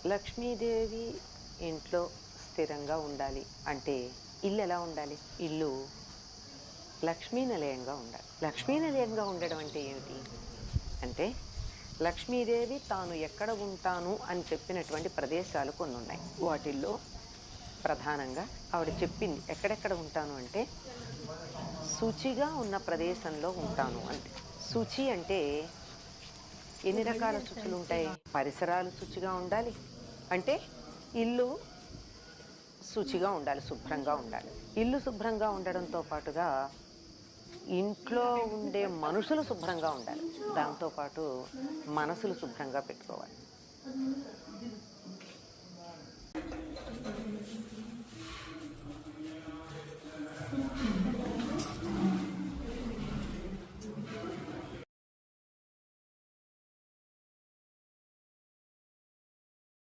లక్ష్మీదేవి ఇంట్లో స్థిరంగా ఉండాలి అంటే ఇల్లు ఎలా ఉండాలి? ఇల్లు లక్ష్మీ నిలయంగా ఉండాలి. లక్ష్మీ నిలయంగా ఉండడం అంటే ఏమిటి? అంటే లక్ష్మీదేవి తాను ఎక్కడ ఉంటాను అని చెప్పినటువంటి ప్రదేశాలు కొన్నున్నాయి. వాటిల్లో ప్రధానంగా ఆవిడ చెప్పింది ఎక్కడెక్కడ ఉంటాను అంటే, శుచిగా ఉన్న ప్రదేశంలో ఉంటాను అంది. శుచి అంటే ఎన్ని రకాల శుచులుంటాయి? పరిసరాలు శుచిగా ఉండాలి. అంటే ఇల్లు శుచిగా ఉండాలి, శుభ్రంగా ఉండాలి. ఇల్లు శుభ్రంగా ఉండడంతో పాటుగా ఇంట్లో ఉండే మనుషులు శుభ్రంగా ఉండాలి. దాంతో పాటు మనసులు శుభ్రంగా పెట్టుకోవాలి.